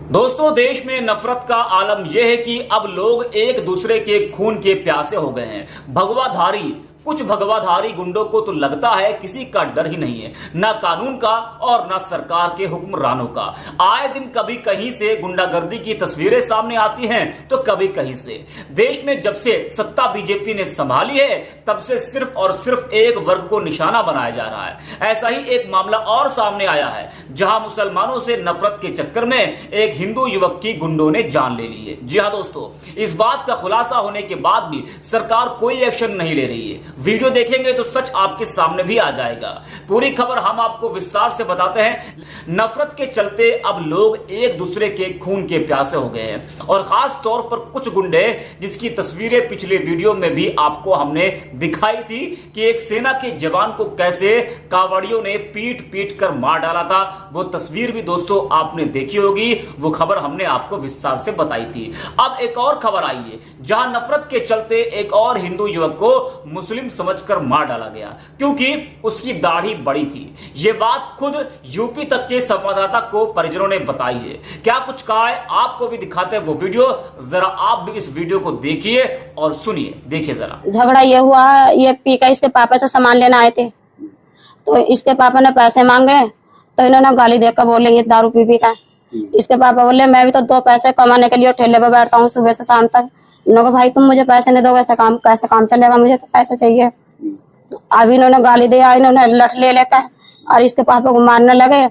दोस्तों, देश में नफरत का आलम यह है कि अब लोग एक दूसरे के खून के प्यासे हो गए हैं। कुछ भगवाधारी गुंडों को तो लगता है किसी का डर ही नहीं है, ना कानून का और ना सरकार के हुक्मरानों का। आए दिन कभी कहीं से गुंडागर्दी की तस्वीरें सामने आती हैं तो कभी कहीं से। देश में जब से सत्ता बीजेपी ने संभाली है तब से सिर्फ और सिर्फ एक वर्ग को निशाना बनाया जा रहा है। ऐसा ही एक मामला और सामने आया है जहां मुसलमानों से नफरत के चक्कर में एक हिंदू युवक की गुंडों ने जान ले ली है। जी हां दोस्तों, इस बात का खुलासा होने के बाद भी सरकार कोई एक्शन नहीं ले रही है। वीडियो देखेंगे तो सच आपके सामने भी आ जाएगा। पूरी खबर हम आपको विस्तार से बताते हैं। नफरत के चलते अब लोग एक दूसरे के खून के प्यासे हो गए हैं और खास तौर पर कुछ गुंडे, जिसकी तस्वीरें पिछले वीडियो में भी आपको हमने दिखाई थी कि एक सेना के जवान को कैसे कावड़ियों ने पीट पीट कर मार डाला था। वो तस्वीर भी दोस्तों आपने देखी होगी, वो खबर हमने आपको विस्तार से बताई थी। अब एक और खबर आई है जहां नफरत के चलते एक और हिंदू युवक को मुस्लिम समझकर मार डाला गया क्योंकि उसकी दाढ़ी बड़ी थी। यह बात खुद यूपी तक के संवाददाता को परिजनों ने बताई है। क्या कुछ कहा है आपको भी दिखाते हैं वो वीडियो, जरा आप भी इस वीडियो को देखिए और सुनिए। देखिए जरा। झगड़ा ये हुआ, ये पी का इसके पापा से सामान लेना आए थे तो इसके पापा ने पैसे मांगे तो इन्होंने गाली देकर बोले ये दारू पी का। इसके पापा बोले मैं भी तो दो पैसे कमाने के लिए ठेले पर बैठता हूँ सुबह से शाम तक। इन्होंने भाई तुम मुझे पैसे नहीं दोगे कैसे काम चलेगा, मुझे तो पैसे चाहिए। अभी इन्होंने गाली दिया, इन्होंने लठ ले लेकर और इसके पापा को मारने लगे।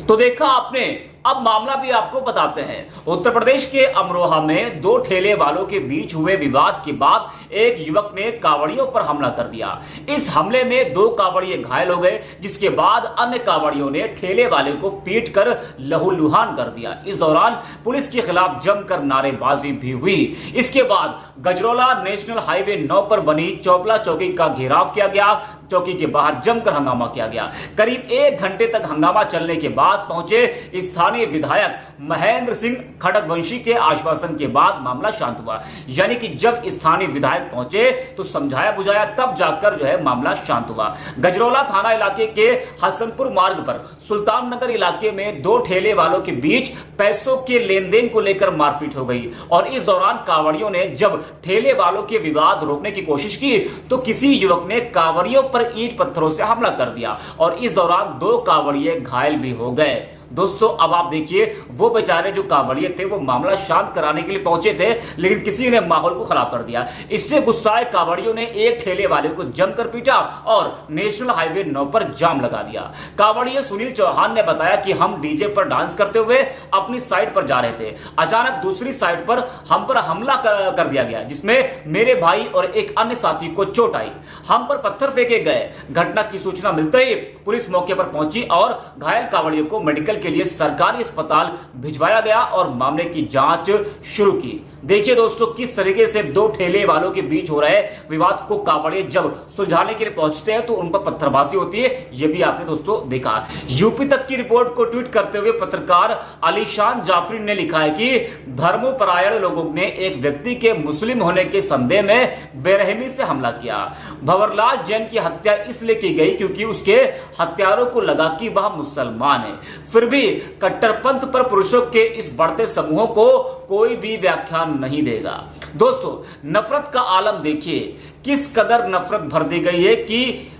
तो देखा आपने। अब मामला भी आपको बताते हैं। उत्तर प्रदेश के अमरोहा में दो ठेले वालों के बीच हुए विवाद के बाद एक युवक ने कावड़ियों पर हमला कर दिया। इस हमले में दो कावड़िए घायल हो गए, जिसके बाद अन्य कावड़ियों ने ठेले वाले को पीट कर लहूलुहान कर दिया। इस दौरान पुलिस के खिलाफ जमकर नारेबाजी भी हुई। इसके बाद गजरौला नेशनल हाईवे 9 पर बनी चौपला चौकी का घेराव किया गया। चौकी के बाहर जमकर हंगामा किया गया। करीब 1 घंटे तक हंगामा चलने के बाद पहुंचे स्थानीय विधायक महेंद्र सिंह खड़गवंशी के आश्वासन के बाद मामला शांत हुआ। यानी कि जब स्थानीय विधायक पहुंचे तो समझाया बुझाया तब जाकर जो है मामला शांत हुआ। गजरौला थाना इलाके के हसनपुर मार्ग पर सुल्तान नगर इलाके में दो ठेले वालों के बीच पैसों के लेन देन को लेकर मारपीट हो गई और इस दौरान कांवड़ियों ने जब ठेले वालों के विवाद रोकने की कोशिश की तो किसी युवक ने कांवड़ियों पर ईंट पत्थरों से हमला कर दिया और इस दौरान दो कांवड़िए घायल भी हो गए। दोस्तों अब आप देखिए, वो बेचारे जो कांवड़िए थे वो मामला शांत कराने के लिए पहुंचे थे, लेकिन किसी ने माहौल को खराब कर दिया। इससे गुस्साए कांवड़ियों ने एक ठेले वाले को जमकर पीटा और नेशनल हाईवे 9 पर जाम लगा दिया। कांवड़िए सुनील चौहान ने बताया कि हम डीजे पर डांस करते हुए अपनी साइड पर जा रहे थे। अचानक दूसरी साइड पर हम पर हमला कर दिया गया, जिसमें मेरे भाई और एक अन्य साथी को चोट आई। हम पर पत्थर फेंके गए। घटना की सूचना मिलते ही पुलिस मौके पर पहुंची और घायल कांवड़ियों को मेडिकल के लिए सरकारी अस्पताल भिजवाया गया और मामले की जांच शुरू की। देखिए दोस्तों, किस तरीके से दो ठेले वालों के बीच हो रहे विवाद को कांवड़िए जब सुलझाने के लिए पहुंचते हैं तो उन पर पत्थरबाजी होती है। यह भी आपने दोस्तों देखा। यूपी तक की रिपोर्ट को ट्वीट करते हुए पत्रकार अलीशान जाफरी ने लिखा है कि धर्मोपरायण लोगों ने एक व्यक्ति के मुस्लिम होने के संदेह में बेरहमी से हमला किया। भंवरलाल जैन की हत्या इसलिए की गई क्योंकि उसके हत्यारों को लगा कि वह मुसलमान है। फिर भी कट्टरपंथ पर पुरुषों के इस बढ़ते समूहों को कोई भी व्याख्यान नहीं देगा। दोस्तों, नफरत का आलम देखिए, किस कदर नफरत भर दी गई है कि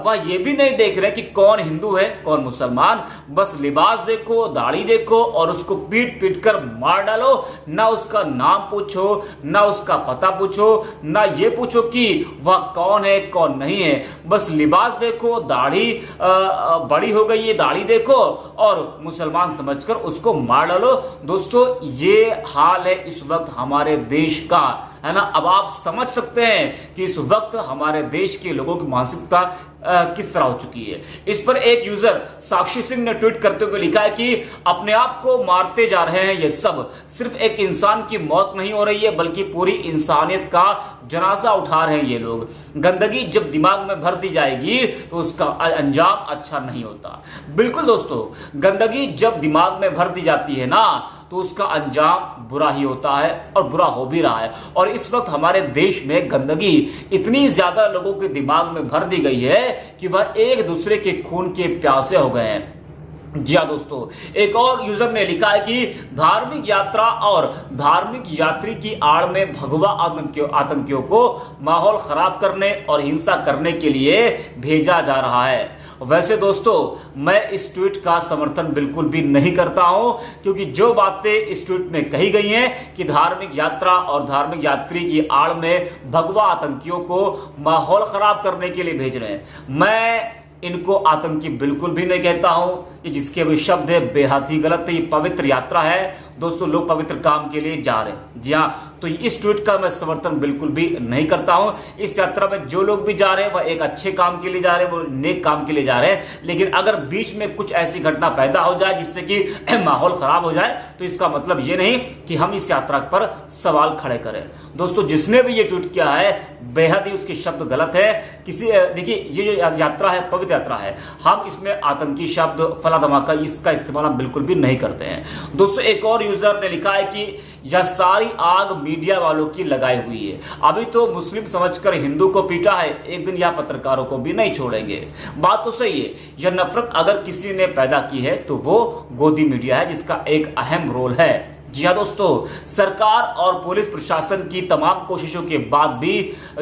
वह यह भी नहीं देख रहे कि कौन हिंदू है कौन मुसलमान। बस लिबास देखो, दाढ़ी देखो और उसको पीट पीट कर मार डालो। ना उसका नाम पूछो, ना उसका पता पूछो, ना ये पूछो कि वह कौन है कौन नहीं है। बस लिबास देखो, दाढ़ी बड़ी हो गई है, दाढ़ी देखो और मुसलमान समझकर उसको मार डालो। दोस्तों, ये हाल है इस वक्त हमारे देश का, है ना। अब आप समझ सकते हैं कि इस वक्त हमारे देश के लोगों की मानसिकता किस तरह हो चुकी है। इस पर एक यूजर साक्षी सिंह ने ट्वीट करते हुए लिखा है कि अपने आप को मारते जा रहे हैं ये सब। सिर्फ एक इंसान की मौत नहीं हो रही है बल्कि पूरी इंसानियत का जनाजा उठा रहे हैं ये लोग। गंदगी जब दिमाग में भर दी जाएगी तो उसका अंजाम अच्छा नहीं होता। बिल्कुल दोस्तों, गंदगी जब दिमाग में भर दी जाती है ना तो उसका अंजाम बुरा ही होता है और बुरा हो भी रहा है। और इस वक्त हमारे देश में गंदगी इतनी ज्यादा लोगों के दिमाग में भर दी गई है कि वह एक दूसरे के खून के प्यासे हो गए हैं। जी हाँ दोस्तों, एक और यूजर ने लिखा है कि धार्मिक यात्रा और धार्मिक यात्री की आड़ में भगवा आतंकियों को माहौल खराब करने और हिंसा करने के लिए भेजा जा रहा है। वैसे दोस्तों, मैं इस ट्वीट का समर्थन बिल्कुल भी नहीं करता हूं, क्योंकि जो बातें इस ट्वीट में कही गई हैं कि धार्मिक यात्रा और धार्मिक यात्री की आड़ में भगवा आतंकियों को माहौल खराब करने के लिए भेज रहे हैं, मैं इनको आतंकी बिल्कुल भी नहीं कहता हूं। ये जिसके भी शब्द है बेहद ही गलत है। ये पवित्र यात्रा है दोस्तों, लोग पवित्र काम के लिए जा रहे हैं। जी हाँ, तो इस ट्वीट का मैं समर्थन बिल्कुल भी नहीं करता हूं। इस यात्रा में जो लोग भी जा रहे हैं वह एक अच्छे काम के लिए जा रहे हैं, वो नेक काम के लिए जा रहे हैं। लेकिन अगर बीच में कुछ ऐसी घटना पैदा हो जाए जिससे कि माहौल खराब हो जाए, तो इसका मतलब ये नहीं कि हम इस यात्रा पर सवाल खड़े करें। दोस्तों, जिसने भी ये ट्वीट किया है बेहद ही उसके शब्द गलत है। देखिए, ये जो यात्रा है पवित्र यात्रा है, हम इसमें आतंकी शब्द फला धमाका इसका इस्तेमाल हम बिल्कुल भी नहीं करते हैं। दोस्तों, एक और यूजर ने लिखा है कि यह सारी आग मीडिया वालों की लगाई हुई है। अभी तो मुस्लिम समझकर हिंदू को पीटा है, एक दिन यह पत्रकारों को भी नहीं छोड़ेंगे। बात तो सही है, यह नफरत अगर किसी ने पैदा की है तो वो गोदी मीडिया है, जिसका एक अहम रोल है। जी हाँ दोस्तों, सरकार और पुलिस प्रशासन की तमाम कोशिशों के बाद भी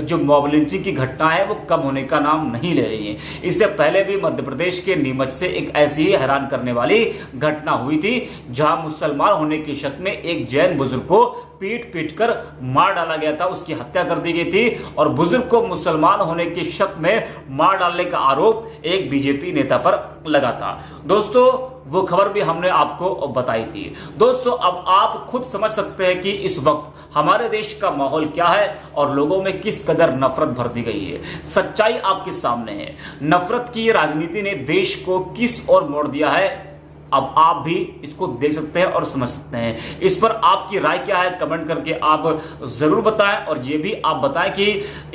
जो मॉब लिंचिंग की घटना है वो कम होने का नाम नहीं ले रही है। इससे पहले भी मध्य प्रदेश के नीमच से एक ऐसी ही हैरान करने वाली घटना हुई थी, जहां मुसलमान होने के शक में एक जैन बुजुर्ग को पीट कर मार डाला गया था, उसकी हत्या कर दी गई थी और बुजुर्ग को मुसलमान होने के शक में मार डालने का आरोप एक बीजेपी नेता पर लगा था। दोस्तों, वो खबर भी हमने आपको बताई थी। दोस्तों, अब आप खुद समझ सकते हैं कि इस वक्त हमारे देश का माहौल क्या है और लोगों में किस कदर नफरत भर दी गई है। सच्चाई आपके सामने है। नफरत की राजनीति ने देश को किस ओर मोड़ दिया है, अब आप भी इसको देख सकते हैं और समझ सकते हैं। इस पर आपकी राय क्या है, कमेंट करके आप जरूर बताएं। और ये भी आप बताएं कि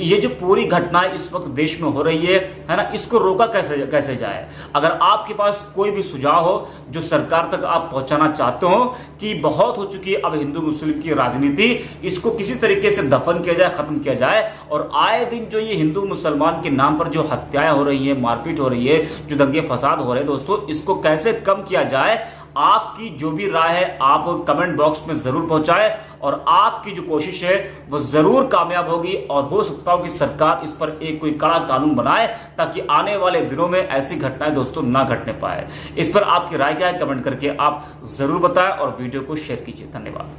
ये जो पूरी घटनाएं इस वक्त देश में हो रही है ना, इसको रोका कैसे जाए। अगर आपके पास कोई भी सुझाव हो जो सरकार तक आप पहुंचाना चाहते हो कि बहुत हो चुकी है अब हिंदू मुस्लिम की राजनीति, इसको किसी तरीके से दफन किया जाए, खत्म किया जाए, और आए दिन जो ये हिंदू मुसलमान के नाम पर जो हत्याएं हो रही है, मारपीट हो रही है, जो दंगे फसाद हो रहे हैं दोस्तों, इसको कैसे कम किया जाए, आपकी जो भी राय है आप कमेंट बॉक्स में जरूर पहुंचाएं। और आपकी जो कोशिश है वो जरूर कामयाब होगी और हो सकता हो कि सरकार इस पर एक कोई कड़ा कानून बनाए, ताकि आने वाले दिनों में ऐसी घटनाएं दोस्तों ना घटने पाए। इस पर आपकी राय क्या है, कमेंट करके आप जरूर बताएं और वीडियो को शेयर कीजिए। धन्यवाद।